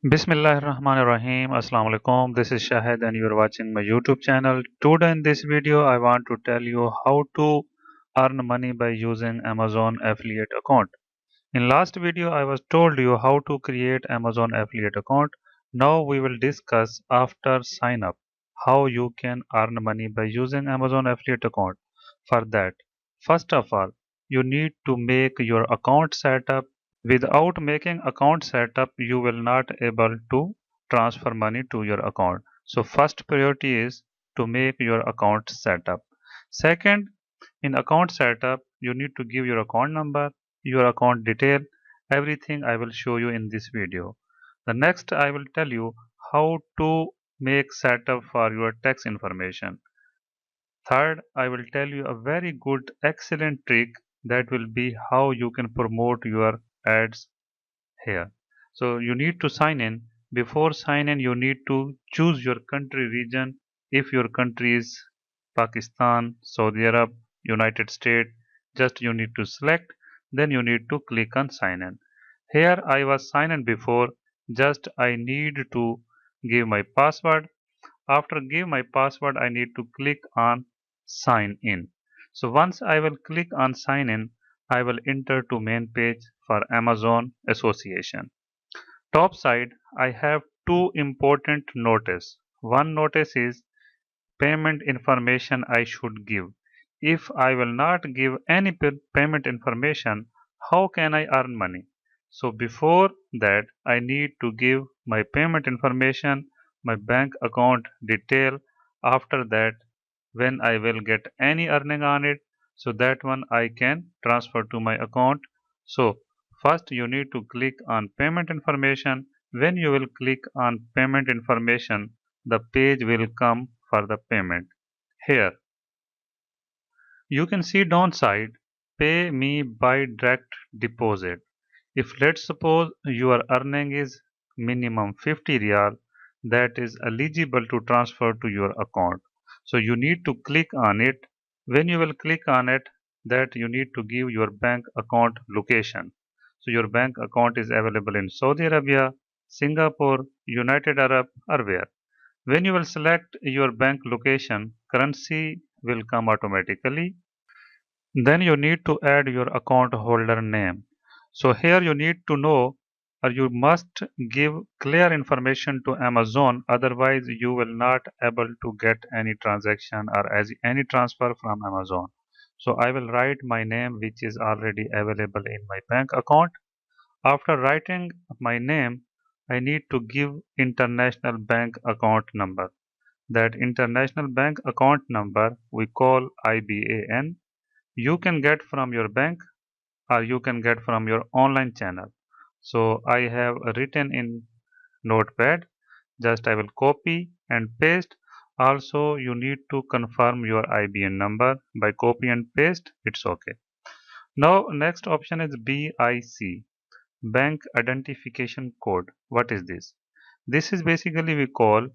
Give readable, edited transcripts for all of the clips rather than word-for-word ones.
Bismillahirrahmanirrahim. Assalamu alaikum. This is Shahid and you are watching my YouTube channel. Today in this video I want to tell you how to earn money by using Amazon affiliate account. In last video I was told you how to create Amazon affiliate account. Now we will discuss after sign up how you can earn money by using Amazon affiliate account. For that, first of all, you need to make your account setup. Without making account setup, you will not able to transfer money to your account. So first priority is to make your account setup. Second, in account setup, you need to give your account number, your account detail, everything I will show you in this video. The next I will tell you how to make setup for your tax information. Third, I will tell you a very good excellent trick that will be how you can promote your ads here. So you need to sign in. Before sign in, you need to choose your country region. If your country is Pakistan, Saudi Arab, United States, just you need to select. Then you need to click on sign in. Here I was sign in before. Just I need to give my password. After give my password, I need to click on sign in. So once I will click on sign in, I will enter to main page for Amazon Association. Top side, I have two important notice. One notice is payment information I should give. If I will not give any payment information, how can I earn money? So before that, I need to give my payment information, my bank account detail. After that, when I will get any earning on it, so that one I can transfer to my account. So first you need to click on payment information. When you will click on payment information, the page will come for the payment. Here you can see downside, pay me by direct deposit. If let's suppose your earning is minimum 50 riyal, that is eligible to transfer to your account. So you need to click on it. When you will click on it, that you need to give your bank account location. So your bank account is available in Saudi Arabia, Singapore, United Arab, or where. When you will select your bank location, currency will come automatically. Then you need to add your account holder name. So here you need to know or you must give clear information to Amazon, otherwise you will not able to get any transaction or as any transfer from Amazon. So I will write my name which is already available in my bank account. After writing my name, I need to give international bank account number. That international bank account number we call IBAN. You can get from your bank or you can get from your online channel. So I have written in notepad, just I will copy and paste. Also you need to confirm your IBAN number by copy and paste, it's okay. Now next option is BIC, bank identification code. What is this? This is basically we call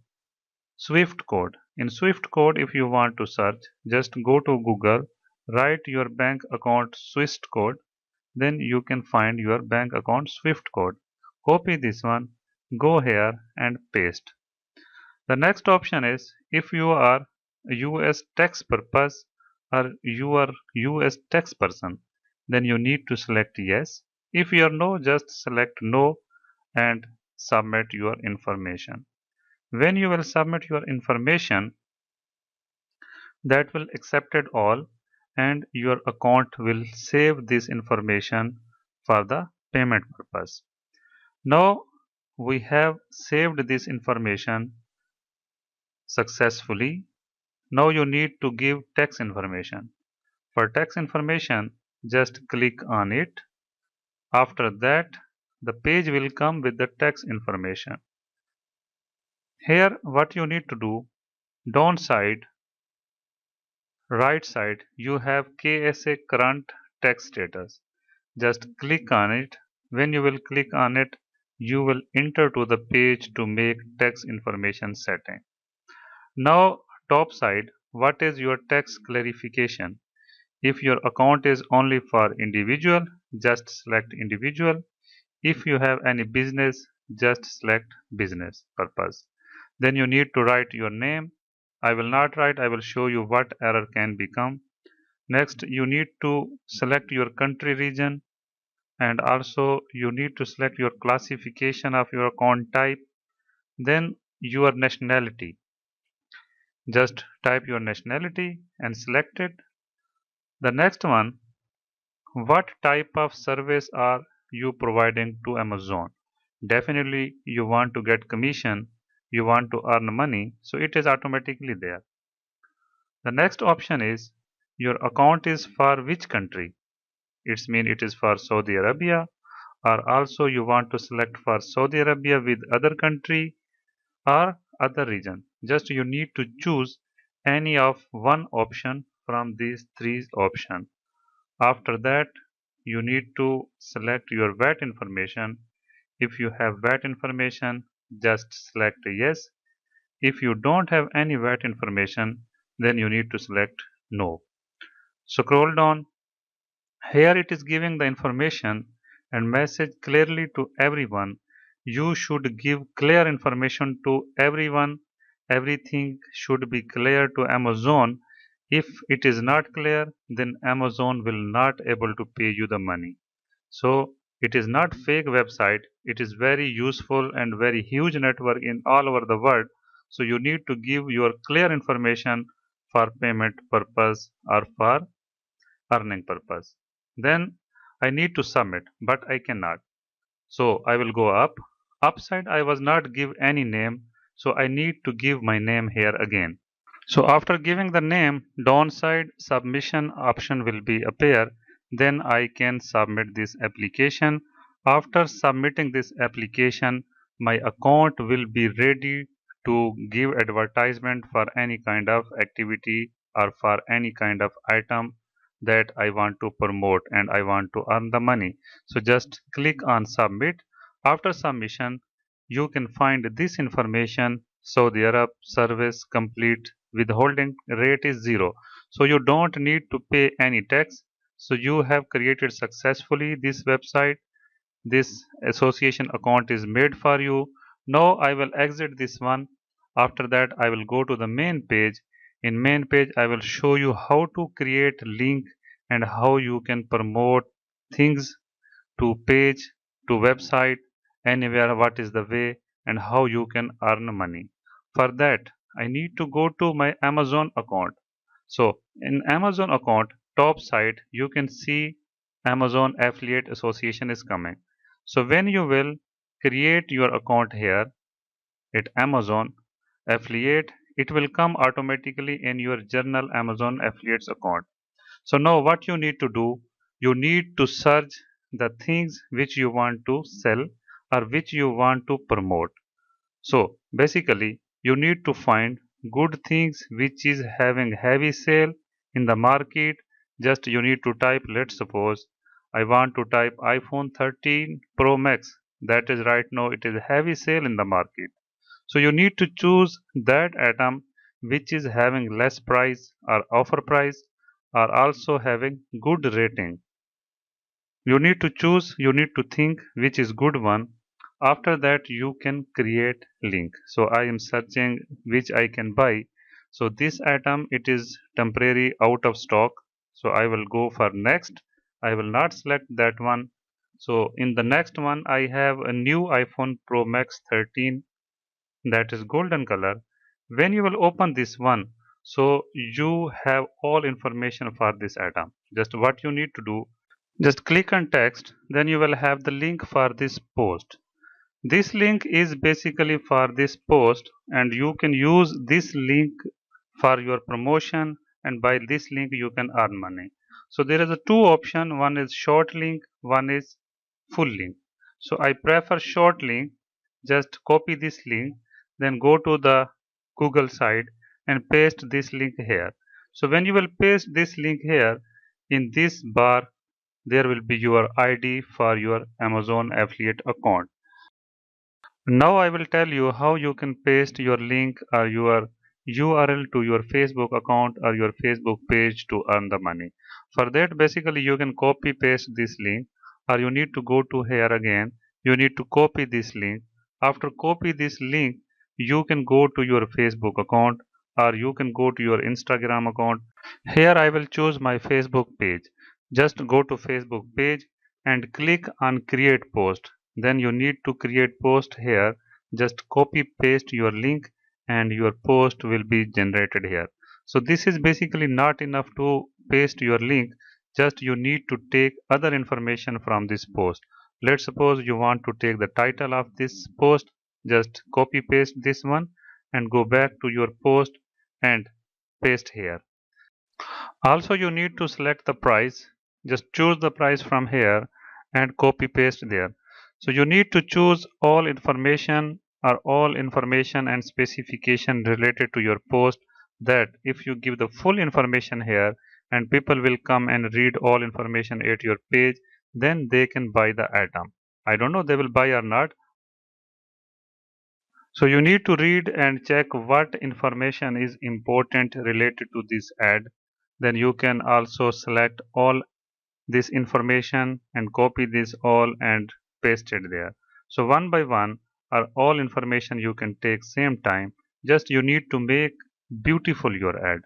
Swift code. In Swift code, if you want to search, just go to Google, write your bank account Swift code, then you can find your bank account Swift code. Copy this one, go here and paste. The next option is if you are a US tax purpose or you are US tax person, then you need to select yes. If you are no, just select no and submit your information. When you will submit your information, that will accept it all and your account will save this information for the payment purpose. Now we have saved this information successfully. Now you need to give tax information. For tax information, just click on it. After that, the page will come with the tax information. Here what you need to do, downside, right side, you have KSA current tax status. Just click on it. When you will click on it, you will enter to the page to make tax information setting. Now top side, what is your tax clarification? If your account is only for individual, just select individual. If you have any business, just select business purpose. Then you need to write your name. I will not write, I will show you what error can become. Next, you need to select your country region, and also you need to select your classification of your account type. Then your nationality. Just type your nationality and select it. The next one, what type of service are you providing to Amazon? Definitely you want to get commission, you want to earn money, so it is automatically there. The next option is your account is for which country? It's mean it is for Saudi Arabia, or also you want to select for Saudi Arabia with other country or other region. Just you need to choose any of one option from these three options. After that, you need to select your VAT information. If you have VAT information, just select yes. If you don't have any VAT information, then you need to select no. Scroll down. Here it is giving the information and message clearly to everyone. You should give clear information to everyone. Everything should be clear to Amazon. If it is not clear, then Amazon will not able to pay you the money. So it is not fake website. It is very useful and very huge network in all over the world. So you need to give your clear information for payment purpose or for earning purpose. Then I need to submit, but I cannot. So I will go up. Upside I was not give any name, so I need to give my name here again. So after giving the name, downside submission option will be appear. Then I can submit this application. After submitting this application, my account will be ready to give advertisement for any kind of activity or for any kind of item that I want to promote and I want to earn the money. So just click on submit. After submission, you can find this information. Saudi Arab service complete, withholding rate is 0, so you don't need to pay any tax. So you have created successfully this website. This association account is made for you. Now I will exit this one. After that I will go to the main page. In main page I will show you how to create link and how you can promote things to page, to website, anywhere, what is the way and how you can earn money. For that, I need to go to my Amazon account. So in Amazon account, top side, you can see Amazon Affiliate Association is coming. So when you will create your account here at Amazon Affiliate, it will come automatically in your journal Amazon Affiliates account. So now what you need to do, you need to search the things which you want to sell or which you want to promote. So basically you need to find good things which is having heavy sale in the market. Just you need to type, let's suppose I want to type iPhone 13 Pro Max. That is right now it is heavy sale in the market. So you need to choose that item which is having less price or offer price or also having good rating. You need to choose, you need to think which is good one. After that you can create link. So I am searching which I can buy. So this item it is temporary out of stock. So I will go for next. I will not select that one. So in the next one I have a new iPhone Pro Max 13 that is golden color. When you will open this one, so you have all information for this item. Just what you need to do, just click on text, then you will have the link for this post. This link is basically for this post and you can use this link for your promotion, and by this link you can earn money. So there is a two option, one is short link, one is full link. So I prefer short link. Just copy this link, then go to the Google site and paste this link here. So when you will paste this link here, in this bar there will be your ID for your Amazon affiliate account. Now I will tell you how you can paste your link or your URL to your Facebook account or your Facebook page to earn the money. For that, basically you can copy paste this link, or you need to go to here again. You need to copy this link. After copy this link, you can go to your Facebook account or you can go to your Instagram account. Here I will choose my Facebook page. Just go to Facebook page and click on create post. Then you need to create post here. Just copy paste your link and your post will be generated here. So this is basically not enough to paste your link. Just you need to take other information from this post. Let's suppose you want to take the title of this post. Just copy paste this one and go back to your post and paste here. Also, you need to select the price. Just choose the price from here and copy paste there. So you need to choose all information and specification related to your post, that if you give the full information here and people will come and read all information at your page, then they can buy the item. I don't know they will buy or not. So you need to read and check what information is important related to this ad. Then you can also select all this information and copy this all and paste it there. So one by one are all information you can take same time. Just you need to make beautiful your ad.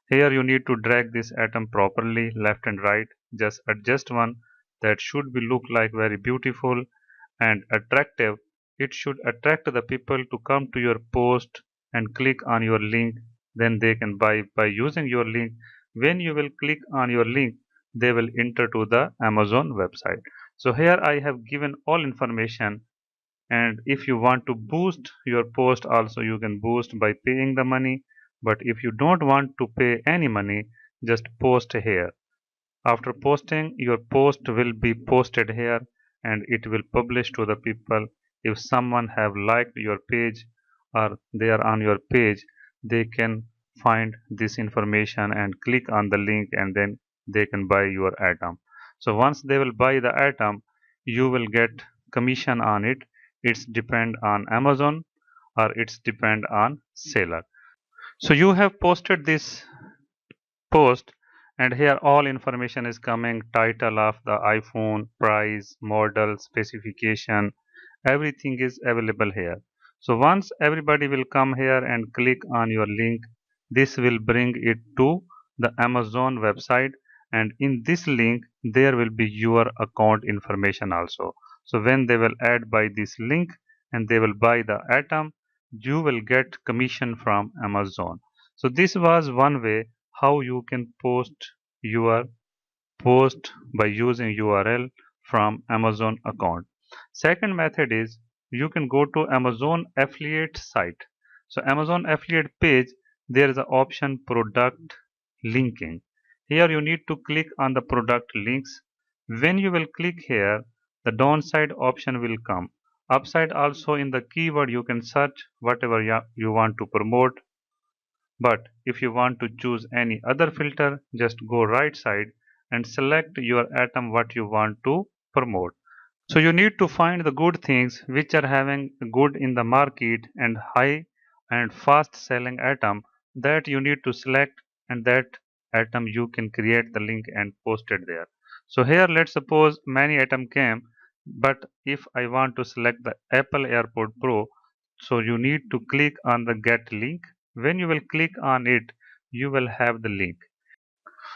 Here you need to drag this atom properly left and right. Just adjust one that should be look like very beautiful and attractive. It should attract the people to come to your post and click on your link. Then they can buy by using your link. When you will click on your link, they will enter to the Amazon website. So here I have given all information, and if you want to boost your post also you can boost by paying the money. But if you don't want to pay any money, just post here. After posting, your post will be posted here and it will publish to the people. If someone have liked your page or they are on your page, they can find this information and click on the link and then they can buy your item. So once they will buy the item, you will get commission on it. It's depend on Amazon or it's depend on seller. So you have posted this post and here all information is coming: title of the iPhone, price, model, specification, everything is available here. So once everybody will come here and click on your link, this will bring it to the Amazon website, and in this link there will be your account information also. So when they will add by this link and they will buy the item, you will get commission from Amazon. So this was one way how you can post your post by using URL from Amazon account. Second method is you can go to Amazon affiliate site. So Amazon affiliate page, there is an option product linking. Here you need to click on the product links. When you will click here, the downside option will come. Upside also in the keyword you can search whatever you want to promote. But if you want to choose any other filter, just go right side and select your atom what you want to promote. So you need to find the good things which are having good in the market and high and fast selling atom, that you need to select, and that atom you can create the link and post it there. So here let's suppose many atom came, but if I want to select the Apple AirPod Pro, so you need to click on the get link. When you will click on it, you will have the link.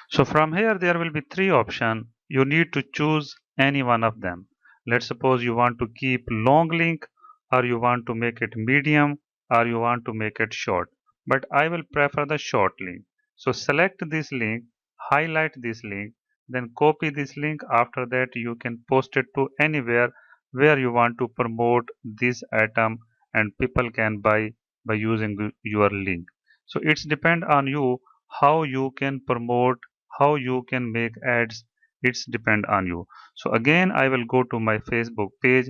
So from here there will be three options. You need to choose any one of them. Let's suppose you want to keep long link, or you want to make it medium, or you want to make it short. But I will prefer the short link. So select this link, highlight this link, then copy this link. After that you can post it to anywhere where you want to promote this item and people can buy by using your link. So it's depend on you how you can promote, how you can make ads. It's depend on you. So again I will go to my Facebook page.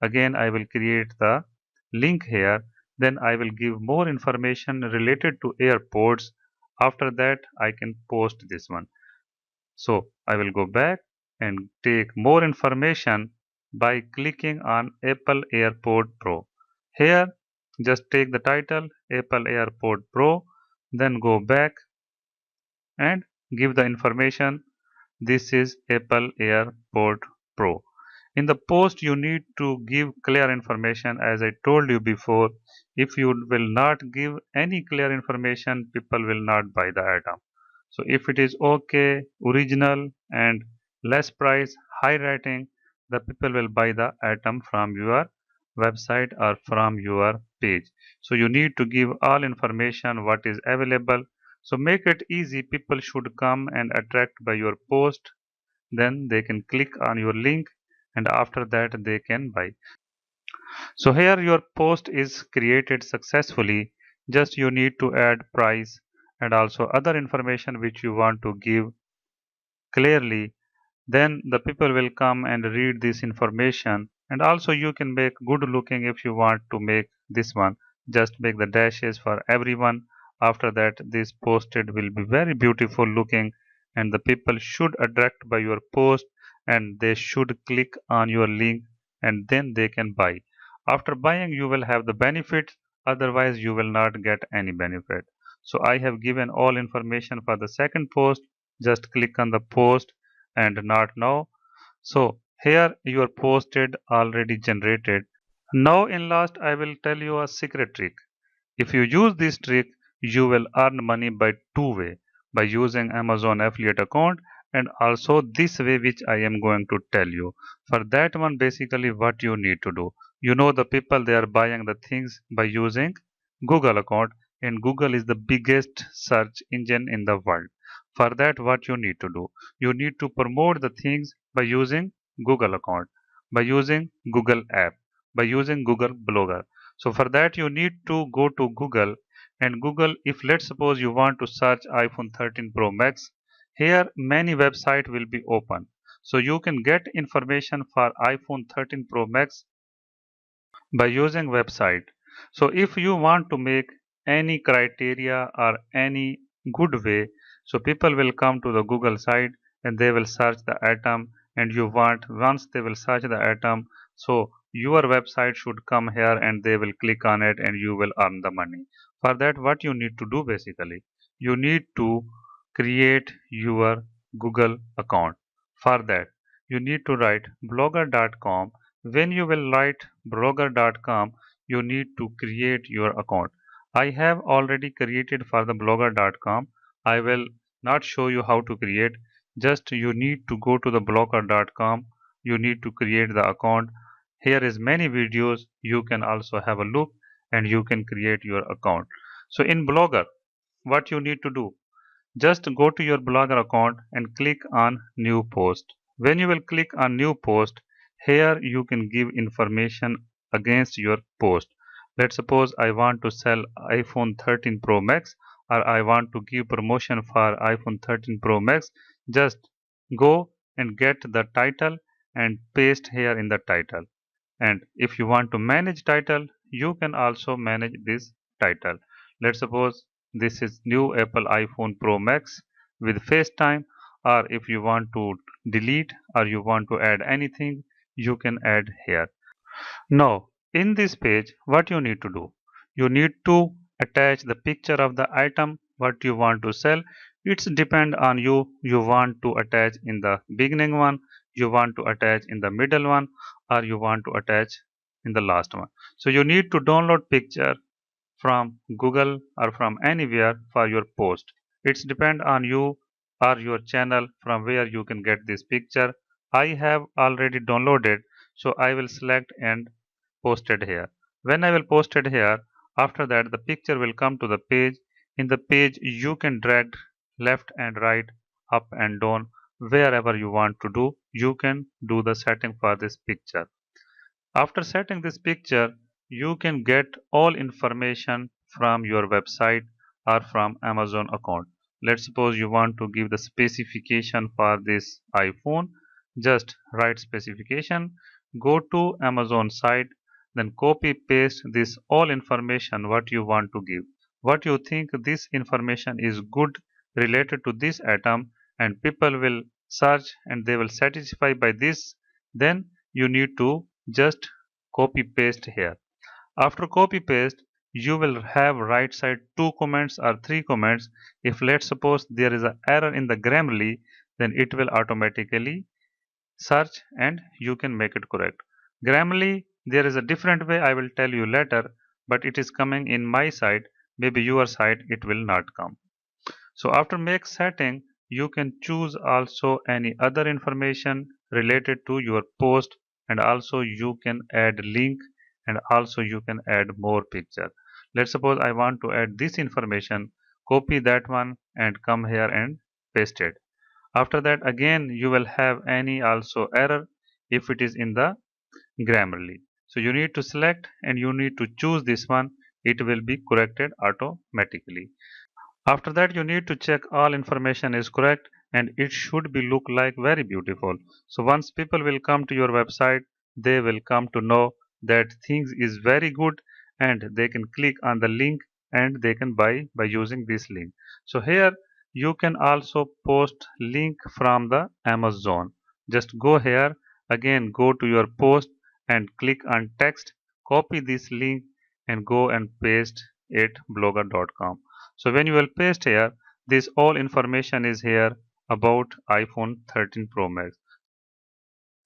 Again I will create the link here. Then I will give more information related to AirPods. After that I can post this one. So I will go back and take more information by clicking on Apple AirPod Pro. Here just take the title Apple AirPod Pro, then go back and give the information. This is Apple AirPod Pro. In the post, you need to give clear information. As I told you before, if you will not give any clear information, people will not buy the item. So if it is okay, original and less price, high rating, the people will buy the item from your website or from your page. So you need to give all information what is available. So make it easy. People should come and attract by your post. Then they can click on your link and after that they can buy. So here your post is created successfully. Just you need to add price and also other information which you want to give clearly. Then the people will come and read this information. And also you can make good looking if you want to make this one. Just make the dashes for everyone. After that this posted will be very beautiful looking and the people should attract by your post and they should click on your link and then they can buy. After buying you will have the benefit, otherwise you will not get any benefit. So I have given all information for the second post. Just click on the post and not now. So here your posted already generated. Now in last I will tell you a secret trick. If you use this trick, you will earn money by two way, by using Amazon affiliate account and also this way which I am going to tell you. For that one basically what you need to do. You know the people they are buying the things by using Google account and Google is the biggest search engine in the world. For that what you need to do. You need to promote the things by using Google account, by using Google app, by using Google Blogger. So for that you need to go to Google and Google, if let's suppose you want to search iPhone 13 Pro Max, here many website will be open. So you can get information for iPhone 13 Pro Max by using website. So if you want to make any criteria or any good way, so people will come to the Google site and they will search the item and you want once they will search the item, so your website should come here and they will click on it and you will earn the money. For that what you need to do basically, you need to create your Google account. For that you need to write blogger.com. When you will write blogger.com, you need to create your account. I have already created for the blogger.com. I will not show you how to create. Just you need to go to the blogger.com. You need to create the account. Here is many videos. You can also have a look and you can create your account. So in Blogger, what you need to do? Just go to your Blogger account and click on new post. When you will click on new post, here you can give information against your post. Let's suppose I want to sell iPhone 13 Pro Max or I want to give promotion for iPhone 13 Pro Max. Just go and get the title and paste here in the title. And if you want to manage title, you can also manage this title. Let's suppose this is new Apple iPhone Pro Max with FaceTime, or if you want to delete or you want to add anything, you can add here. Now, in this page, what you need to do? You need to attach the picture of the item what you want to sell. It's depend on you. You want to attach in the beginning one, you want to attach in the middle one, or you want to attach in the last one. So you need to download picture from Google or from anywhere for your post. It's depend on you or your channel from where you can get this picture. I have already downloaded, so I will select and post it here. When I will post it here, after that the picture will come to the page. In the page you can drag left and right, up and down, wherever you want to do. You can do the setting for this picture. After setting this picture, you can get all information from your website or from Amazon account. Let's suppose you want to give the specification for this iPhone. Just write specification, go to Amazon site, then copy paste this all information what you want to give. What you think this information is good related to this item and people will search and they will satisfy by this, then you need to just copy paste here. After copy paste, you will have right side two comments or three comments. If let's suppose there is an error in the Grammarly, then it will automatically search and you can make it correct. Grammarly, there is a different way, I will tell you later, but it is coming in my side. Maybe your side it will not come. So after make setting, you can choose also any other information related to your post, and also you can add link, and also you can add more picture. Let's suppose I want to add this information, copy that one and come here and paste it. After that again you will have any also error if it is in the Grammarly. So you need to select and you need to choose this one. It will be corrected automatically. After that, you need to check all information is correct and it should be look like very beautiful. So once people will come to your website, they will come to know that things is very good and they can click on the link and they can buy by using this link. So here you can also post link from the Amazon. Just go here, again go to your post and click on text, copy this link and go and paste it blogger.com. So when you will paste here, this all information is here about iPhone 13 Pro Max.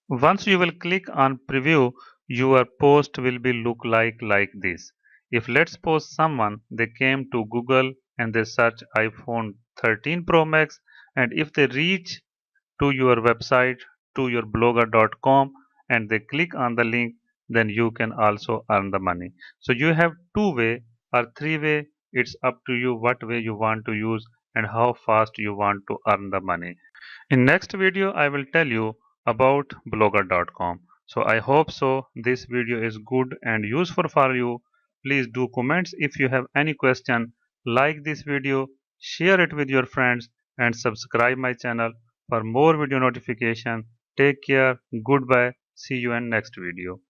Once you will click on preview, your post will be look like this. If let's suppose someone they came to Google and they search iPhone 13 Pro Max, and if they reach to your website, to your blogger.com, and they click on the link, then you can also earn the money. So you have two way or three way. It's up to you what way you want to use and how fast you want to earn the money. In next video, I will tell you about blogger.com. So I hope so this video is good and useful for you. Please do comments if you have any question. Like this video, share it with your friends and subscribe my channel for more video notification. Take care. Goodbye. See you in next video.